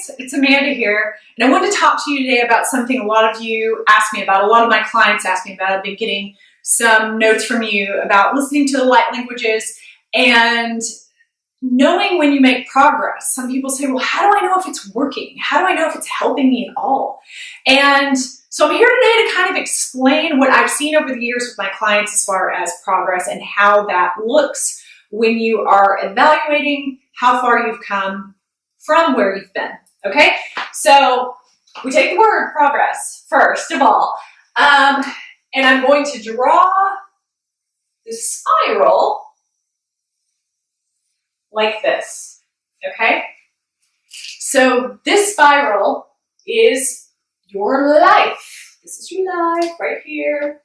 guys, it's Amanda here, and I wanted to talk to you today about something a lot of you asked me about, a lot of my clients asked me about. I've been getting some notes from you about listening to the light languages and knowing when you make progress. Some people say, well, how do I know if it's working? How do I know if it's helping me at all? And so I'm here today to kind of explain what I've seen over the years with my clients as far as progress and how that looks when you are evaluating how far you've come from where you've been, okay? So we take the word progress first of all, and I'm going to draw the spiral like this, okay? So this spiral is your life. This is your life right here.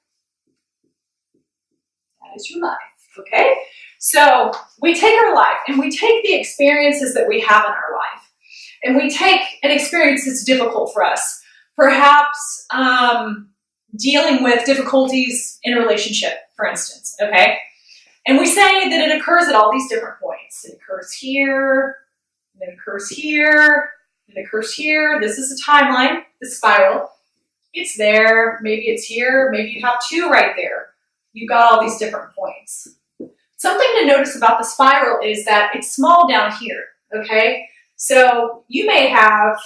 That is your life, okay? So we take our life and we take the experiences that we have in our life and we take an experience that's difficult for us, perhaps dealing with difficulties in a relationship, for instance, okay? And we say that it occurs at all these different points. It occurs here, and it occurs here, and it occurs here. This is a timeline, the spiral. It's there, maybe it's here, maybe you have two right there. You've got all these different points. Something to notice about the spiral is that it's small down here, okay? So you may have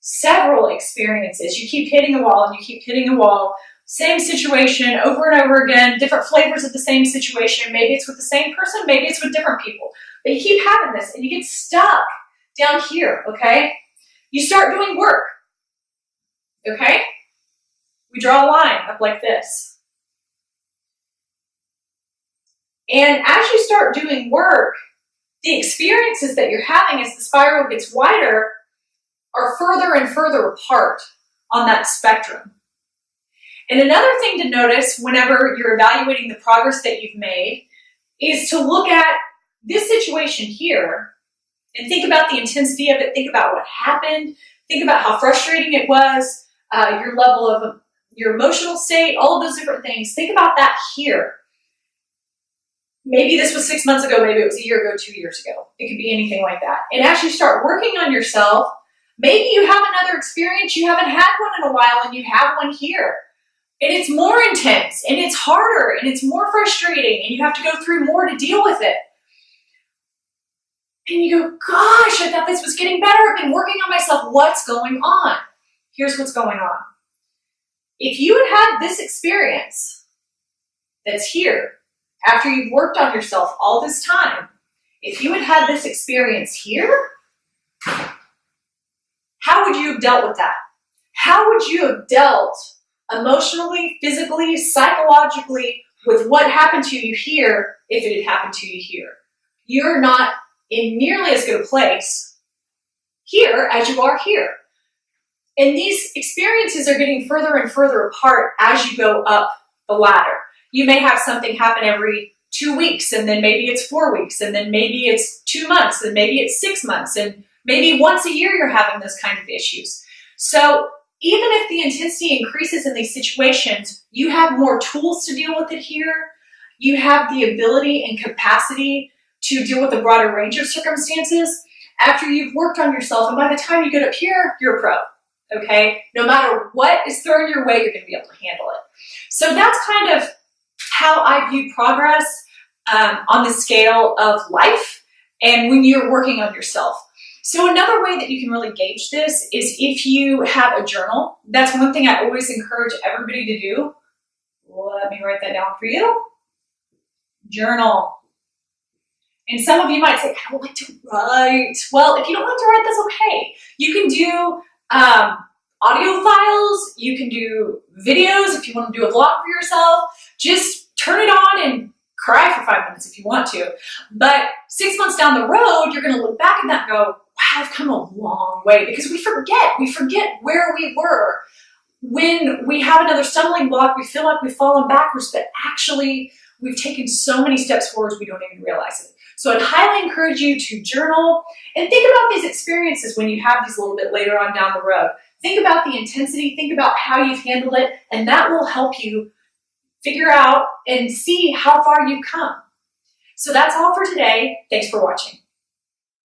several experiences. You keep hitting a wall and you keep hitting a wall. Same situation over and over again, different flavors of the same situation. Maybe it's with the same person, maybe it's with different people. But you keep having this and you get stuck down here, okay? You start doing work, okay? We draw a line up like this. And as you start doing work, the experiences that you're having as the spiral gets wider are further and further apart on that spectrum. And another thing to notice whenever you're evaluating the progress that you've made is to look at this situation here and think about the intensity of it, think about what happened, think about how frustrating it was, your level of your emotional state, all of those different things. Think about that here. Maybe this was 6 months ago, maybe it was a year ago, 2 years ago. It could be anything like that. And as you start working on yourself, maybe you have another experience, you haven't had one in a while, and you have one here. And it's more intense, and it's harder, and it's more frustrating, and you have to go through more to deal with it. And you go, gosh, I thought this was getting better. I've been working on myself. What's going on? Here's what's going on. If you had had this experience that's here, after you've worked on yourself all this time, if you had had this experience here, how would you have dealt with that? How would you have dealt emotionally, physically, psychologically with what happened to you here if it had happened to you here? You're not in nearly as good a place here as you are here. And these experiences are getting further and further apart as you go up the ladder. You may have something happen every 2 weeks, and then maybe it's 4 weeks, and then maybe it's 2 months, and maybe it's 6 months, and maybe once a year you're having those kind of issues. So even if the intensity increases in these situations, you have more tools to deal with it here. You have the ability and capacity to deal with a broader range of circumstances after you've worked on yourself, and by the time you get up here, you're a pro, okay? No matter what is thrown your way, you're gonna be able to handle it. So that's kind of how I view progress on the scale of life and when you're working on yourself. So another way that you can really gauge this is if you have a journal. That's one thing I always encourage everybody to do. Let me write that down for you. Journal. And some of you might say, I don't like to write. Well, if you don't like to write, that's okay. You can do audio files. You can do videos if you want to do a vlog for yourself. Just turn it on and cry for 5 minutes if you want to. But 6 months down the road, you're going to look back at that and go, wow, I've come a long way. Because we forget where we were. When we have another stumbling block, we feel like we've fallen backwards, but actually we've taken so many steps forwards we don't even realize it. So I'd highly encourage you to journal and think about these experiences when you have these a little bit later on down the road. Think about the intensity, think about how you've handled it, and that will help you figure out and see how far you've come. So that's all for today. Thanks for watching.